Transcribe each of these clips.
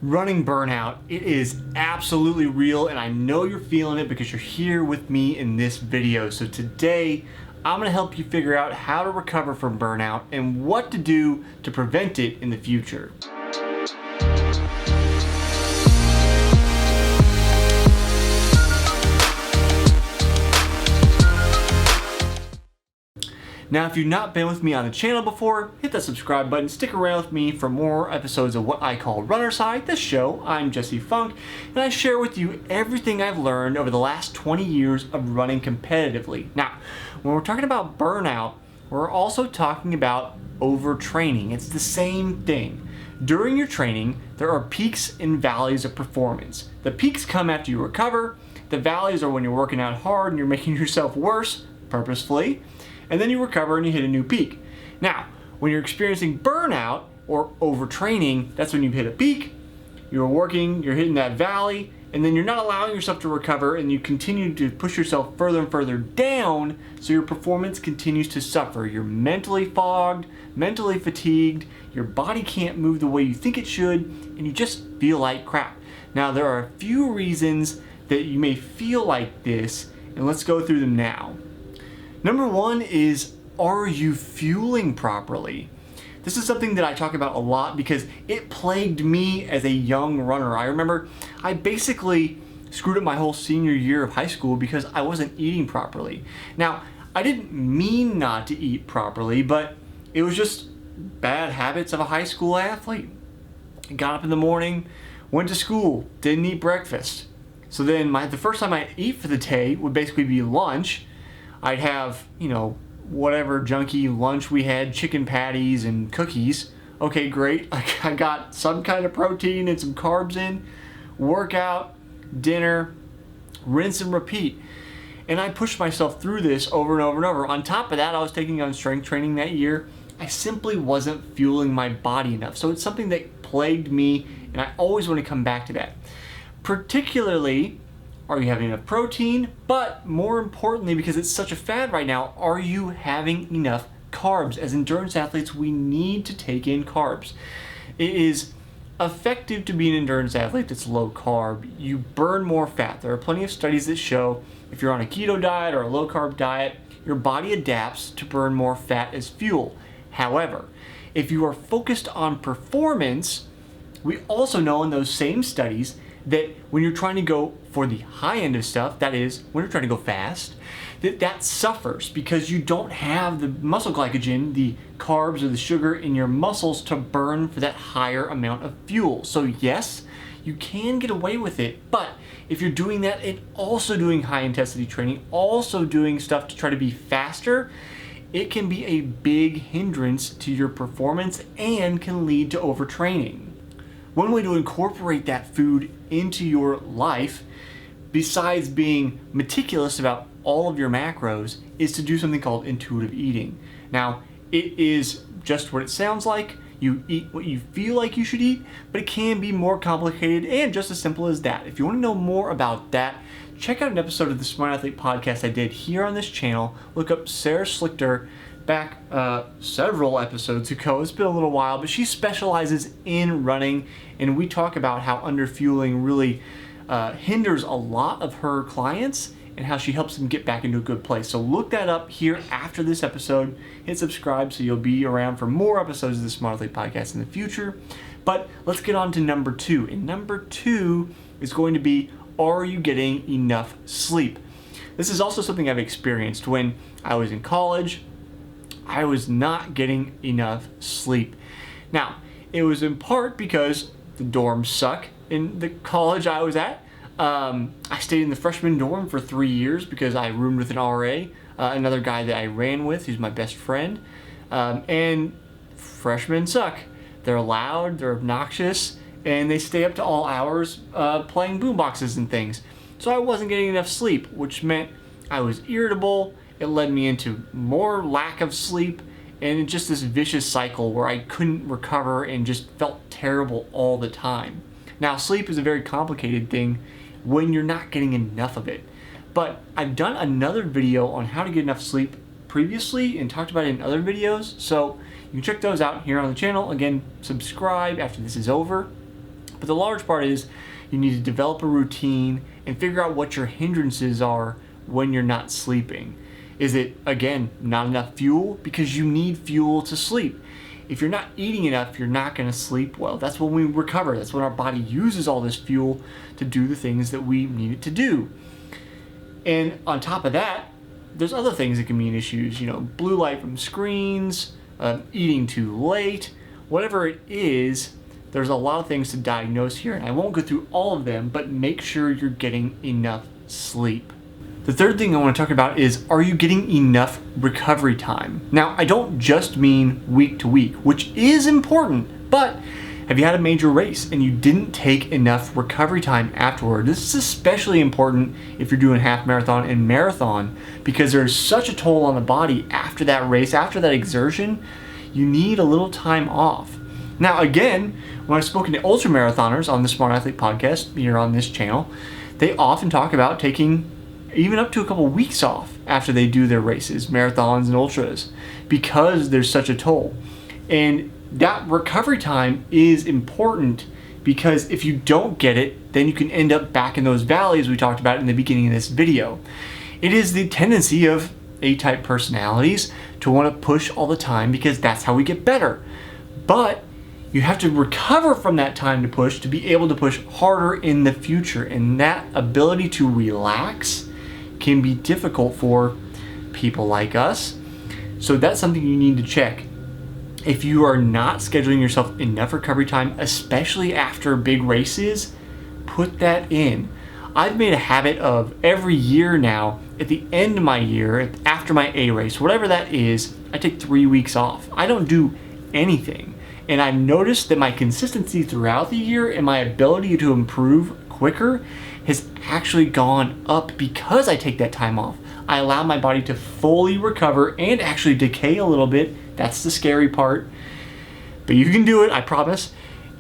Running burnout, it is absolutely real, and I know you're feeling it because you're here with me in this video. So today, I'm gonna help you figure out how to recover from burnout and what to do to prevent it in the future. Now, if you've not been with me on the channel before, hit that subscribe button, stick around with me for more episodes of what I call Runner's High. This show, I'm Jesse Funk, and I share with you everything I've learned over the last 20 years of running competitively. Now, when we're talking about burnout, we're also talking about overtraining. It's the same thing. During your training, there are peaks and valleys of performance. The peaks come after you recover. The valleys are when you're working out hard and you're making yourself worse, purposefully. And then you recover and you hit a new peak. Now, when you're experiencing burnout or overtraining, that's when you hit a peak, you're working, you're hitting that valley, and then you're not allowing yourself to recover and you continue to push yourself further and further down, so your performance continues to suffer. You're mentally fogged, mentally fatigued, your body can't move the way you think it should, and you just feel like crap. Now, there are a few reasons that you may feel like this, and let's go through them now. Number one is, are you fueling properly? This is something that I talk about a lot because it plagued me as a young runner. I remember I basically screwed up my whole senior year of high school because I wasn't eating properly. Now, I didn't mean not to eat properly, but it was just bad habits of a high school athlete. I got up in the morning, went to school, didn't eat breakfast. So then the first time I'd eat for the day would basically be lunch. I'd have, whatever junky lunch we had, chicken patties and cookies. Okay, great. I got some kind of protein and some carbs in. Workout, dinner, rinse and repeat. And I pushed myself through this over and over and over. On top of that, I was taking on strength training that year. I simply wasn't fueling my body enough. So it's something that plagued me, and I always want to come back to that. Particularly, are you having enough protein? But more importantly, because it's such a fad right now, are you having enough carbs? As endurance athletes, we need to take in carbs. It is effective to be an endurance athlete that's low carb. You burn more fat. There are plenty of studies that show if you're on a keto diet or a low carb diet, your body adapts to burn more fat as fuel. However, if you are focused on performance, we also know in those same studies that when you're trying to go for the high end of stuff, that is, when you're trying to go fast, that suffers because you don't have the muscle glycogen, the carbs or the sugar in your muscles to burn for that higher amount of fuel. So yes, you can get away with it, but if you're doing that and also doing high intensity training, also doing stuff to try to be faster, it can be a big hindrance to your performance and can lead to overtraining. One way to incorporate that food into your life, besides being meticulous about all of your macros, is to do something called intuitive eating. Now, it is just what it sounds like. You eat what you feel like you should eat, but it can be more complicated and just as simple as that. If you want to know more about that, check out an episode of the Smart Athlete podcast I did here on this channel. Look up Sarah Slichter back several episodes ago. It's been a little while, but she specializes in running, and we talk about how underfueling really hinders a lot of her clients and how she helps them get back into a good place. So look that up here after this episode. Hit subscribe so you'll be around for more episodes of the Smart Athlete podcast in the future. But let's get on to number two. And number two is going to be, are you getting enough sleep? This is also something I've experienced. When I was in college, I was not getting enough sleep. Now, it was in part because the dorms suck in the college I was at. I stayed in the freshman dorm for 3 years because I roomed with an RA, another guy that I ran with, who's my best friend. And freshmen suck. They're loud, they're obnoxious, and they stay up to all hours playing boomboxes and things. So I wasn't getting enough sleep, which meant I was irritable. It led me into more lack of sleep and just this vicious cycle where I couldn't recover and just felt terrible all the time. Now, sleep is a very complicated thing when you're not getting enough of it. But I've done another video on how to get enough sleep previously and talked about it in other videos, so you can check those out here on the channel. Again, subscribe after this is over. But the large part is you need to develop a routine and figure out what your hindrances are when you're not sleeping. Is it, again, not enough fuel? Because you need fuel to sleep. If you're not eating enough, you're not going to sleep well. That's when we recover. That's when our body uses all this fuel to do the things that we need it to do. And on top of that, there's other things that can be issues. Blue light from screens, eating too late, whatever it is. There's a lot of things to diagnose here, and I won't go through all of them, but make sure you're getting enough sleep. The third thing I want to talk about is, are you getting enough recovery time? Now, I don't just mean week to week, which is important, but have you had a major race and you didn't take enough recovery time afterward? This is especially important if you're doing half marathon and marathon, because there's such a toll on the body after that race, after that exertion. You need a little time off. Now, again, when I've spoken to ultra marathoners on the Smart Athlete podcast here on this channel, they often talk about taking even up to a couple weeks off after they do their races, marathons and ultras, because there's such a toll. And that recovery time is important, because if you don't get it, then you can end up back in those valleys we talked about in the beginning of this video. It is the tendency of A-type personalities to want to push all the time, because that's how we get better. But you have to recover from that time to push to be able to push harder in the future. And that ability to relax can be difficult for people like us. So that's something you need to check. If you are not scheduling yourself enough recovery time, especially after big races, put that in. I've made a habit of every year now, at the end of my year, after my A race, whatever that is, I take 3 weeks off. I don't do anything. And I've noticed that my consistency throughout the year and my ability to improve quicker has actually gone up because I take that time off. I allow my body to fully recover and actually decay a little bit. That's the scary part. But you can do it, I promise.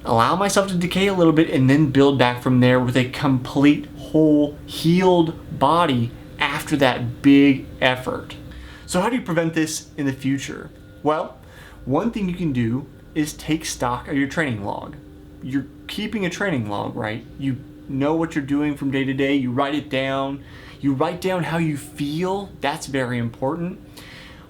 Allow myself to decay a little bit and then build back from there with a complete, whole, healed body after that big effort. So how do you prevent this in the future? Well, one thing you can do is take stock of your training log. You're keeping a training log, right? You know what you're doing from day to day. You write it down. You write down how you feel. That's very important.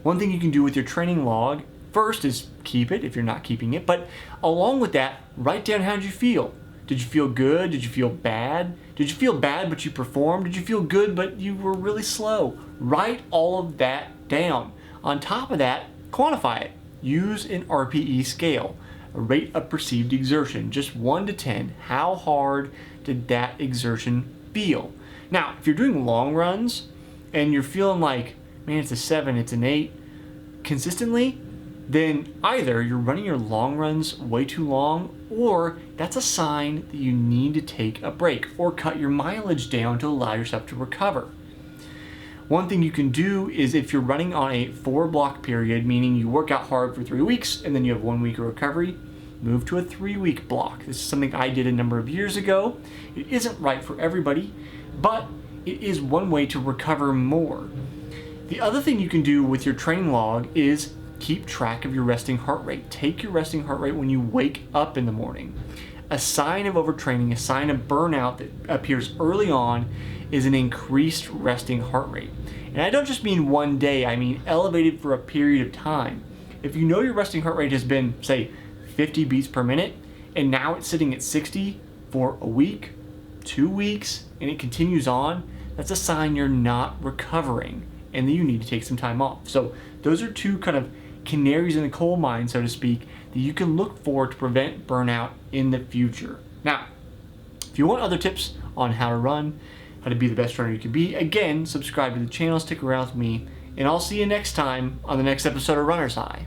One thing you can do with your training log first is keep it if you're not keeping it, but along with that, write down how did you feel. Did you feel good? Did you feel bad? Did you feel bad but you performed? Did you feel good but you were really slow? Write all of that down. On top of that, quantify it. Use an RPE scale, a rate of perceived exertion, just 1 to 10. How hard did that exertion feel? Now, if you're doing long runs and you're feeling like, man, it's a 7, it's an 8, consistently, then either you're running your long runs way too long, or that's a sign that you need to take a break or cut your mileage down to allow yourself to recover. One thing you can do is, if you're running on a 4-block period, meaning you work out hard for 3 weeks and then you have 1 week of recovery, move to a 3-week block. This is something I did a number of years ago. It isn't right for everybody, but it is one way to recover more. The other thing you can do with your training log is keep track of your resting heart rate. Take your resting heart rate when you wake up in the morning. A sign of overtraining, a sign of burnout that appears early on, is an increased resting heart rate. And I don't just mean one day, I mean elevated for a period of time. If you know your resting heart rate has been, say, 50 beats per minute, and now it's sitting at 60 for a week, 2 weeks, and it continues on, that's a sign you're not recovering and that you need to take some time off. So those are two kind of canaries in the coal mine, so to speak, that you can look for to prevent burnout in the future. Now, if you want other tips on how to run, how to be the best runner you can be, again, subscribe to the channel, stick around with me, and I'll see you next time on the next episode of Runner's High.